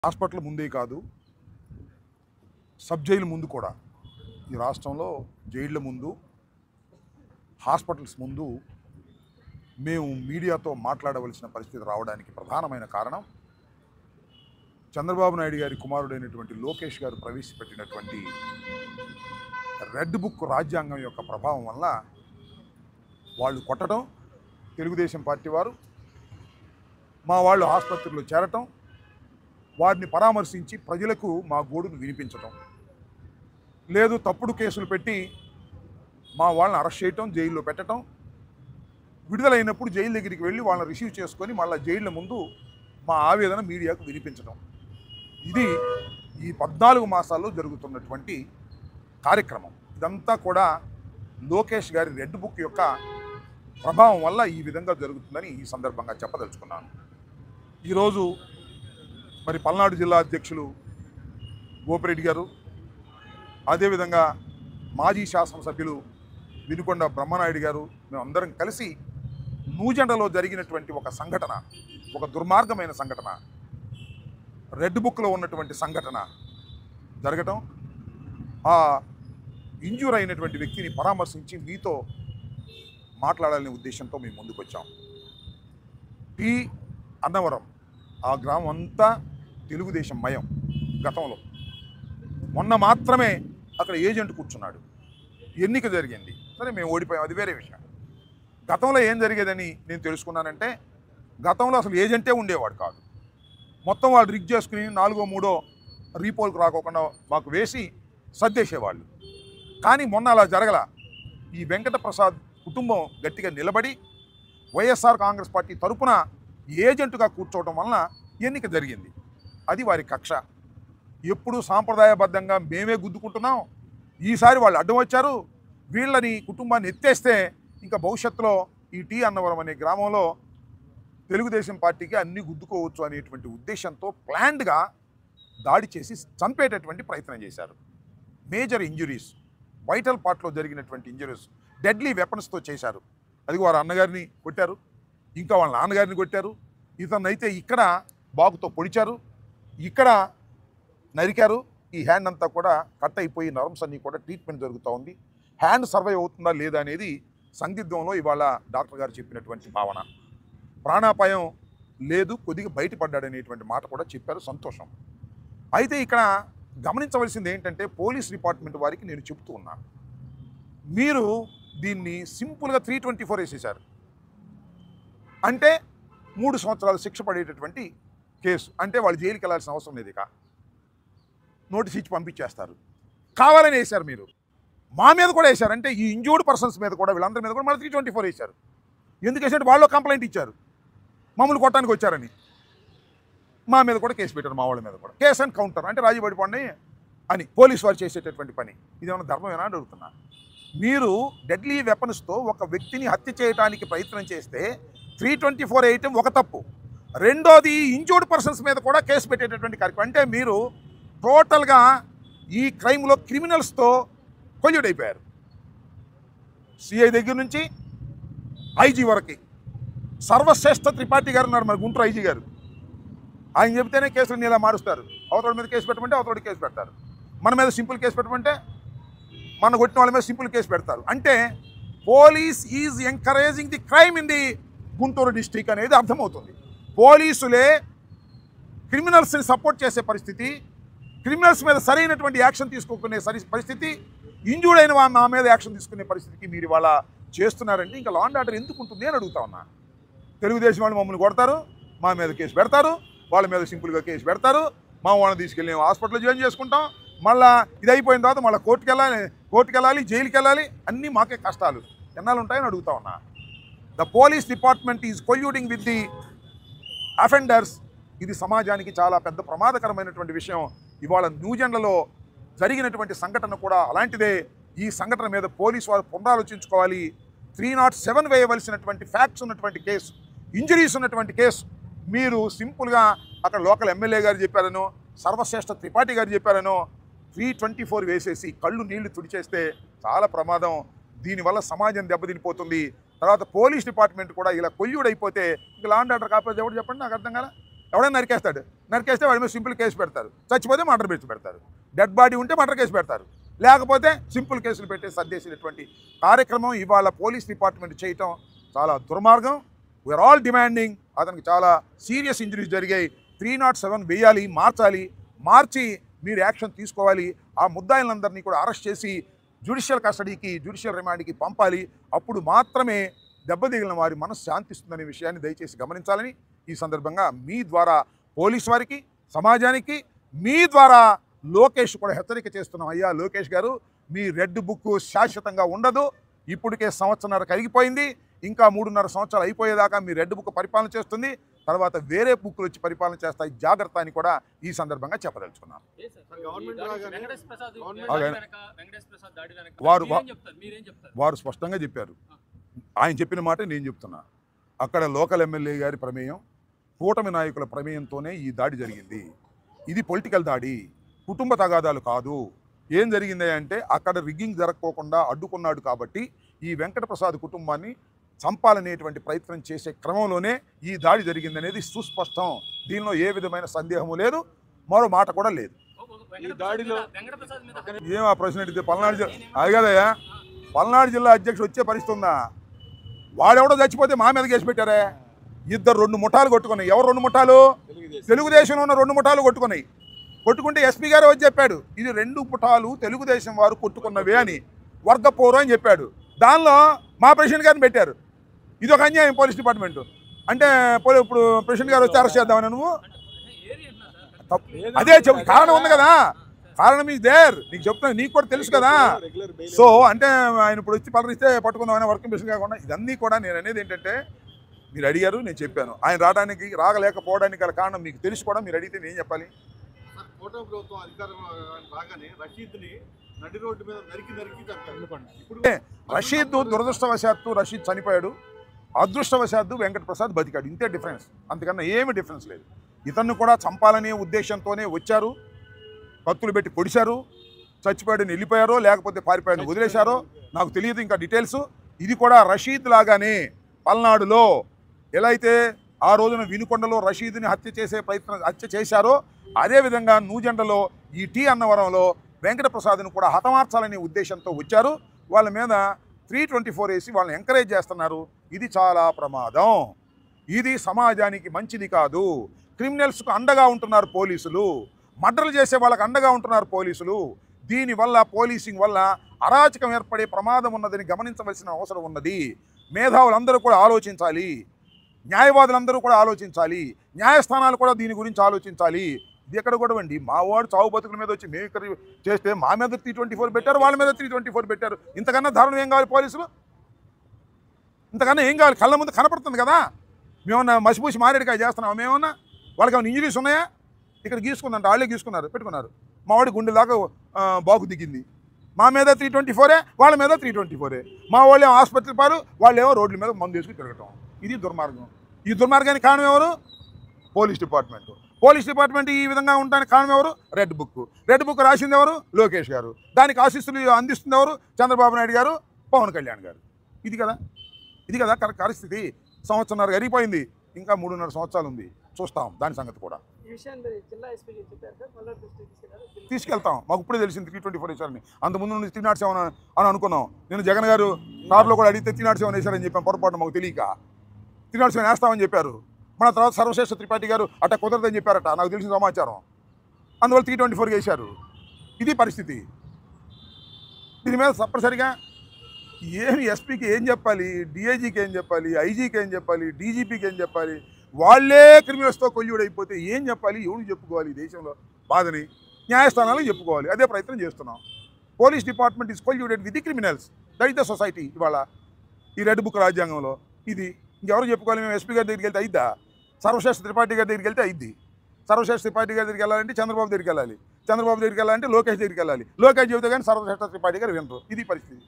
Hospital ముందే కాదు, sub jail ముందు కూడా ఈ రాష్ట్రంలో జైళ్ళ ముందు, హాస్పిటల్స్ ముందు మేము మీడియాతో మాట్లాడవలసిన పరిస్థితి రావడానికి ప్రధానమైన కారణం చంద్రబాబు నాయుడు గారి కుమారుడైనటువంటి లోకేష్ గారు ప్రవేశపెట్టినటువంటి రెడ్ బుక్ రాజ్యాంగం యొక్క ప్రభావం వల్ల వాళ్ళు కొట్టడం, తెలుగుదేశం పార్టీ వారు మా వాళ్ళు ఆసుపత్రిలో చేరటం, వారిని పరామర్శించి ప్రజలకు మా గోడును వినిపించటం, లేదు తప్పుడు కేసులు పెట్టి మా వాళ్ళని అరెస్ట్ చేయటం, జైల్లో పెట్టడం, విడుదలైనప్పుడు జైలు దగ్గరికి వెళ్ళి వాళ్ళని రిసీవ్ చేసుకొని మళ్ళీ జైళ్ళ ముందు మా ఆవేదన మీడియాకు వినిపించడం. ఇది ఈ 14 మాసాల్లో జరుగుతున్నటువంటి కార్యక్రమం. ఇదంతా కూడా లోకేష్ గారి రెడ్ బుక్ యొక్క ప్రభావం వల్ల ఈ విధంగా జరుగుతుందని ఈ సందర్భంగా చెప్పదలుచుకున్నాను. ఈరోజు మరి పల్నాడు జిల్లా అధ్యక్షులు గోపిరెడ్డి గారు, అదేవిధంగా మాజీ శాసనసభ్యులు వినుకొండ బ్రహ్మనాయుడు గారు, మేమందరం కలిసి నూజెండలో జరిగినటువంటి ఒక సంఘటన, ఒక దుర్మార్గమైన సంఘటన, రెడ్ బుక్లో ఉన్నటువంటి సంఘటన జరగటం, ఆ ఇంజ్యూర్ అయినటువంటి వ్యక్తిని పరామర్శించి మీతో మాట్లాడాలనే ఉద్దేశంతో మేము ముందుకు వచ్చాం. టీ అన్నవరం ఆ గ్రామం అంతా తెలుగుదేశం మయం. గతంలో మొన్న మాత్రమే అక్కడ ఏజెంట్ కూర్చున్నాడు, ఎన్నిక జరిగింది, సరే మేము ఓడిపోయాం, అది వేరే విషయం. గతంలో ఏం జరిగేదని నేను తెలుసుకున్నానంటే, గతంలో అసలు ఏజెంటే ఉండేవాడు కాదు. మొత్తం వాళ్ళు రిగ్ చేసుకుని 4వ 3వ రీపోల్కి రాకోకుండా మాకు వేసి సర్దేసేవాళ్ళు. కానీ మొన్న అలా జరగల. ఈ వెంకట ప్రసాద్ కుటుంబం గట్టిగా నిలబడి వైఎస్ఆర్ కాంగ్రెస్ పార్టీ తరపున ఏజెంటుగా కూర్చోవటం వలన ఎన్నిక జరిగింది. అది వారి కక్ష. ఎప్పుడు సాంప్రదాయబద్ధంగా మేమే గుద్దుకుంటున్నాం, ఈసారి వాళ్ళు అడ్డం వచ్చారు, వీళ్ళని కుటుంబాన్ని ఎత్తేస్తే ఇంకా భవిష్యత్తులో ఈ టీ అన్నవరం అనే గ్రామంలో తెలుగుదేశం పార్టీకి అన్నీ గుద్దుకోవచ్చు అనేటువంటి ఉద్దేశంతో ప్లాన్డ్గా దాడి చేసి చంపేటటువంటి ప్రయత్నం చేశారు. మేజర్ ఇంజురీస్, వైటల్ పార్ట్లో జరిగినటువంటి ఇంజురీస్ డెడ్లీ వెపన్స్తో చేశారు. అది వారి అన్నగారిని కొట్టారు, ఇంకా వాళ్ళ నాన్నగారిని కొట్టారు, ఇతన్నైతే ఇక్కడ బాగుతో పొడిచారు, ఇక్కడ నరికారు. ఈ హ్యాండ్ అంతా కూడా కట్ అయిపోయి నర్వ్స్ అన్నీ కూడా ట్రీట్మెంట్ జరుగుతూ ఉంది. హ్యాండ్ సర్వైవ్ అవుతుందా లేదా అనేది సందిగ్ధంలో ఇవాళ డాక్టర్ గారు చెప్పినటువంటి భావన. ప్రాణాపాయం లేదు, కొద్దిగా బయటపడ్డాడనేటువంటి మాట కూడా చెప్పారు, సంతోషం. అయితే ఇక్కడ గమనించవలసింది ఏంటంటే, పోలీస్ డిపార్ట్మెంట్ వారికి నేను చెబుతూ ఉన్నాను, మీరు దీన్ని సింపుల్గా 324 వేసేశారు. అంటే 3 సంవత్సరాలు శిక్ష పడేటటువంటి కేసు. అంటే వాళ్ళు జైలుకి వెళ్ళాల్సిన అవసరం లేదు, ఇక నోటీస్ ఇచ్చి పంపించేస్తారు. కావాలని వేశారు మీరు, మా మీద కూడా వేశారు. అంటే ఈ ఇంజూర్డ్ పర్సన్స్ మీద కూడా, వీళ్ళందరి మీద కూడా మళ్ళీ 324 వేశారు. ఎందుకు వేసారంటే వాళ్ళు కంప్లైంట్ ఇచ్చారు, మమ్మల్ని కొట్టడానికి వచ్చారని. మా మీద కూడా కేసు పెట్టారు, మా వాళ్ళ మీద కూడా. కేస్ అండ్ కౌంటర్ అంటే రాజీ పడిపోండి అని పోలీసు వారు చేసేటటువంటి పని. ఇదేమన్నా ధర్మమేనా అని అడుగుతున్నా. మీరు డెడ్లీ వెపన్స్తో ఒక వ్యక్తిని హత్య చేయడానికి ప్రయత్నం చేస్తే 324 వేయటం ఒక తప్పు. రెండోది ఇంజూర్డ్ పర్సన్స్ మీద కూడా కేసు పెట్టేటటువంటి కార్యక్రమం. అంటే మీరు టోటల్గా ఈ క్రైమ్లో క్రిమినల్స్తో కొల్యూడ్ అయిపోయారు. సిఐ దగ్గర నుంచి ఐజీ వరకు. సర్వశ్రేష్ఠ త్రిపాఠి గారు ఉన్నారు, మరి గుంటూరు ఐజీ గారు. ఆయన చెబితేనే కేసులు ఇలా మారుస్తారు. అవతల మీద కేసు పెట్టమంటే అవతల కేసు పెడతారు, మన మీద సింపుల్ కేసు పెట్టమంటే మన కొట్టిన వాళ్ళ మీద సింపుల్ కేసు పెడతారు. అంటే police is encouraging the crime in the Guntur district అనేది అర్థమవుతుంది. పోలీసులే క్రిమినల్స్ని సపోర్ట్ చేసే పరిస్థితి, క్రిమినల్స్ మీద సరైనటువంటి యాక్షన్ తీసుకోకునే పరిస్థితి, ఇంజూర్డ్ అయిన మా మీద యాక్షన్ తీసుకునే పరిస్థితికి మీరు ఇవాళ చేస్తున్నారంటే ఇంకా లా అండ్ ఆర్డర్ ఎందుకు ఉంటుంది అని అడుగుతా ఉన్నా. తెలుగుదేశం వాళ్ళు మమ్మల్ని కొడతారు, మా మీద కేసు పెడతారు, వాళ్ళ మీద సింపుల్గా కేసు పెడతారు, మా వాళ్ళని తీసుకెళ్ళి హాస్పిటల్లో జాయిన్ చేసుకుంటాం, మళ్ళీ ఇది అయిపోయిన తర్వాత మళ్ళీ కోర్టుకి వెళ్ళాలి, జైలుకి వెళ్ళాలి, అన్నీ మాకే కష్టాలు ఎన్నాళ్ళు ఉంటాయని అడుగుతా ఉన్నా. The police department is colluding with the offenders. ఇది సమాజానికి చాలా పెద్ద ప్రమాదకరమైనటువంటి విషయం. ఇవాళ న్యూజెండ్లలో జరిగినటువంటి సంఘటన కూడా అలాంటిదే. ఈ సంఘటన మీద పోలీసు వారు పునరాలోచించుకోవాలి. 307 వేయవలసినటువంటి ఫ్యాక్ట్స్ ఉన్నటువంటి కేసు, ఇంజరీస్ ఉన్నటువంటి కేసు మీరు సింపుల్గా అక్కడ లోకల్ ఎమ్మెల్యే గారు చెప్పారనో, సర్వశ్రేష్ఠ త్రిపాఠి గారు చెప్పారనో 324 వేసేసి కళ్ళు నీళ్లు తుడిచేస్తే చాలా ప్రమాదం. దీనివల్ల సమాజం దెబ్బతినిపోతుంది. తర్వాత పోలీస్ డిపార్ట్మెంట్ కూడా ఇలా కొల్యూడ్ అయిపోతే ఇక లా అండ్ ఆర్డర్ కాకపోతే ఎవరు చెప్పండి, నాకు అర్థం కాలే. ఎవడైనా నరికేస్తాడు, నరికేస్తే వాడి మీద సింపుల్ కేసు పెడతారు, చచ్చిపోతే మర్డర్ కేసు పెడతారు, డెడ్ బాడీ ఉంటే మర్డర్ కేసు పెడతారు, లేకపోతే సింపుల్ కేసులు పెట్టి సర్దేసినటువంటి కార్యక్రమం ఇవాళ పోలీస్ డిపార్ట్మెంట్ చేయటం చాలా దుర్మార్గం. వీఆర్ ఆల్ డిమాండింగ్ అతనికి చాలా సీరియస్ ఇంజరీస్ జరిగాయి, 307 వేయాలి, మార్చి మీరు యాక్షన్ తీసుకోవాలి. ఆ ముద్దాయిలందరినీ కూడా అరెస్ట్ చేసి జ్యుడిషియల్ కస్టడీకి, జ్యుడిషియల్ రిమాండ్కి పంపాలి. అప్పుడు మాత్రమే దెబ్బతిగిలిన వారి మనసు శాంతిస్తుందనే విషయాన్ని దయచేసి గమనించాలని ఈ సందర్భంగా మీ ద్వారా పోలీసు వారికి, సమాజానికి, మీ ద్వారా లోకేష్ కూడా హెచ్చరిక చేస్తున్నాం. అయ్యా లోకేష్ గారు, మీ రెడ్ బుక్ శాశ్వతంగా ఉండదు. ఇప్పటికే 1.5 సంవత్సరం కరిగిపోయింది, ఇంకా 3.5 సంవత్సరాలు అయిపోయేదాకా మీ రెడ్ బుక్ పరిపాలన చేస్తుంది. తర్వాత వేరే బుక్లు వచ్చి పరిపాలన చేస్తాయి, జాగ్రత్త అని కూడా ఈ సందర్భంగా చెప్పదలుచుకున్నాను. వారు స్పష్టంగా చెప్పారు. ఆయన చెప్పిన మాట నేను చెప్తున్నా. అక్కడ లోకల్ ఎమ్మెల్యే గారి ప్రమేయం, కూటమి నాయకుల ప్రమేయంతోనే ఈ దాడి జరిగింది. ఇది పొలిటికల్ దాడి, కుటుంబ తగాదాలు కాదు. ఏం జరిగింది అంటే అక్కడ రిగ్గింగ్ జరగకోకుండా అడ్డుకున్నాడు కాబట్టి ఈ వెంకటప్రసాద్ కుటుంబాన్ని చంపాలనేటువంటి ప్రయత్నం చేసే క్రమంలోనే ఈ దాడి జరిగిందనేది సుస్పష్టం. దీనిలో ఏ విధమైన సందేహము లేదు, మరో మాట కూడా లేదు. ఏం ఆ ప్రశ్న అడిగితే పల్నాడు జిల్లా అది కదయ్యా, పల్నాడు జిల్లా అధ్యక్షుడు వచ్చే పరిస్థితి ఉందా? వాడెవడో చచ్చిపోతే మా మీద కేసు పెట్టారే. ఇద్దరు 2 ముఠాలు కొట్టుకున్నాయి. ఎవరు 2 ముఠాలు? తెలుగుదేశంలో ఉన్న 2 ముఠాలు కొట్టుకున్నాయి. కొట్టుకుంటే ఎస్పీ గారు వచ్చి చెప్పాడు, ఇది 2 ముఠాలు తెలుగుదేశం వారు కొట్టుకున్నవే అని, వర్గపోరు అని చెప్పాడు. దానిలో మా ప్రెసిడెంట్ గారిని పెట్టారు. ఇది ఒక అన్యాయం పోలీస్ డిపార్ట్మెంట్. అంటే ఇప్పుడు ప్రెసిడెంట్ గారు వచ్చి అరెస్ట్ చేద్దామని నువ్వు అదే చెప్పు. కారణం ఉంది కదా, కారణం ఈజ్ దేర్. నీకు చెప్తున్నా, నీకు కూడా తెలుసు కదా. సో అంటే ఆయన ఇప్పుడు వచ్చి పలరిస్తే పట్టుకుందామని వర్కింగ్ ప్రెసిడెంట్ కాకుండా ఇదన్నీ కూడా నేను అనేది ఏంటంటే, మీరు అడిగారు, నేను చెప్పాను. ఆయన రాగలేకపోవడానికి గల కారణం మీకు తెలిసి కూడా మీరు అడిగితే నేను చెప్పాలి. రషీద్ దురదృష్టవశాత్తు రషీద్ చనిపోయాడు, అదృష్టవశాత్తు వెంకటప్రసాద్ బతికాడు. ఇంతే డిఫరెన్స్, అంతకన్నా ఏమి డిఫరెన్స్ లేదు. ఇతన్ని కూడా చంపాలనే ఉద్దేశంతోనే వచ్చారు, కత్తులు పెట్టి పొడిచారు. చచ్చిపోయాడని వెళ్ళిపోయారో లేకపోతే పారిపోయాడని వదిలేశారో నాకు తెలియదు ఇంకా డీటెయిల్స్. ఇది కూడా రషీద్ లాగానే పల్నాడులో ఎలా అయితే ఆ రోజున వినుకొండలో రషీద్ని హత్య చేశారో అదేవిధంగా నూజెండలో ఈ టీ అన్నవరంలో వెంకటప్రసాద్ను కూడా హతమార్చాలనే ఉద్దేశంతో వచ్చారు. వాళ్ళ మీద 324 వేసి వాళ్ళని ఎంకరేజ్ చేస్తున్నారు. ఇది చాలా ప్రమాదం, ఇది సమాజానికి మంచిది కాదు. క్రిమినల్స్కు అండగా ఉంటున్నారు పోలీసులు, మర్డర్లు చేసే వాళ్ళకి అండగా ఉంటున్నారు పోలీసులు. దీనివల్ల పోలీసింగ్ వల్ల అరాచకం ఏర్పడే ప్రమాదం ఉన్నదని గమనించవలసిన అవసరం ఉన్నది. మేధావులందరూ కూడా ఆలోచించాలి, న్యాయవాదులందరూ కూడా ఆలోచించాలి, న్యాయస్థానాలు కూడా దీని గురించి ఆలోచించాలి. ఇది ఎక్కడ కూడా అండి, మా వాడు చావు బతుకుల మీద వచ్చి మేము ఇక్కడ చేస్తే మా మీద 324 పెట్టారు, వాళ్ళ మీద 324 పెట్టారు. ఇంతకన్నా దారుణం ఏం కావాలి పోలీసులు? ఇంతకన్నా ఏం కావాలి? కళ్ళ ముందు కనపడుతుంది కదా. మేమన్నా మసిపూసి మారేడుకాయ చేస్తున్నాం, మేమన్నా వాళ్ళకి ఏమైనా ఇంజరీస్ ఉన్నాయా? ఇక్కడ గీసుకుందంట, వాళ్ళే గీసుకున్నారు, పెట్టుకున్నారు. మా వాడి గుండె దాకా బాగు దిగింది. మా మీద 324, వాళ్ళ మీద 324. మా వాళ్ళు ఏమో ఆసుపత్రి పాలు, వాళ్ళు ఏమో రోడ్ల మీద మందు వేసుకుని తిరగటం. ఇది దుర్మార్గం. ఈ దుర్మార్గానికి కారణం ఎవరు? Police department. పోలీస్ డిపార్ట్మెంట్ ఈ విధంగా ఉండడానికి కారణం ఎవరు? రెడ్ బుక్ రాసింది ఎవరు? లోకేష్ గారు. దానికి ఆశీస్సులు అందిస్తుంది ఎవరు? చంద్రబాబు నాయుడు గారు, పవన్ కళ్యాణ్ గారు. ఇది కదా కరెక్ట్ పరిస్థితి. 1.5 సంవత్సరం అయిపోయింది, ఇంకా 3.5 సంవత్సరాలు ఉంది. చూస్తాం దాని సంగతి కూడా తీసుకెళ్తాం. మాకు ఇప్పుడే తెలిసింది 324 వేశారని. అంతకుముందు నుండి 307 అని అనుకున్నాం. నేను జగన్ గారు కార్లో కూడా అడిగితే 307 వేశారని చెప్పాను. పొరపాటు మాకు తెలియక 307 వేస్తామని చెప్పారు. మన తర్వాత సర్వశ్రేష్ఠ త్రిపాఠి గారు అట్ట కుదరదని చెప్పారట, నాకు తెలిసిన సమాచారం. అందువల్ల 324 వేశారు. ఇది పరిస్థితి. దీని మీద తప్పనిసరిగా ఏమి ఎస్పీకి ఏం చెప్పాలి, డిఐజీకి ఏం చెప్పాలి, ఐజీకి ఏం చెప్పాలి, డీజీపీకి ఏం చెప్పాలి? వాళ్ళే క్రిమినల్స్తో కొల్యూడ్ అయిపోతే ఏం చెప్పాలి? ఎవరు చెప్పుకోవాలి? ఈ దేశంలో బాధని న్యాయస్థానాలకు చెప్పుకోవాలి. అదే ప్రయత్నం చేస్తున్నాం. Police department is colluded with the criminals. That is the society. ఇవాళ ఈ రెడ్ బుక్ రాజ్యాంగంలో ఇది ఇంకెవరు చెప్పుకోవాలి? మేము ఎస్పీ గారి దగ్గరికి వెళ్తే అయిద్దా? సర్వశ్రేష్ఠ త్రిపాఠి గారి దగ్గరికి వెళ్తే అయిద్ది. సర్వశ్రేష్ఠ త్రిపాఠి గారి దగ్గరికి వెళ్ళాలంటే చంద్రబాబు దగ్గరికి వెళ్ళాలి, చంద్రబాబు దగ్గరికి వెళ్ళాలంటే లోకేష్ దగ్గరికి వెళ్ళాలి. లోకేష్ చెబితే కానీ సర్వశ్రేష్ఠ త్రిపాఠి గారు వినరు. ఇది పరిస్థితి.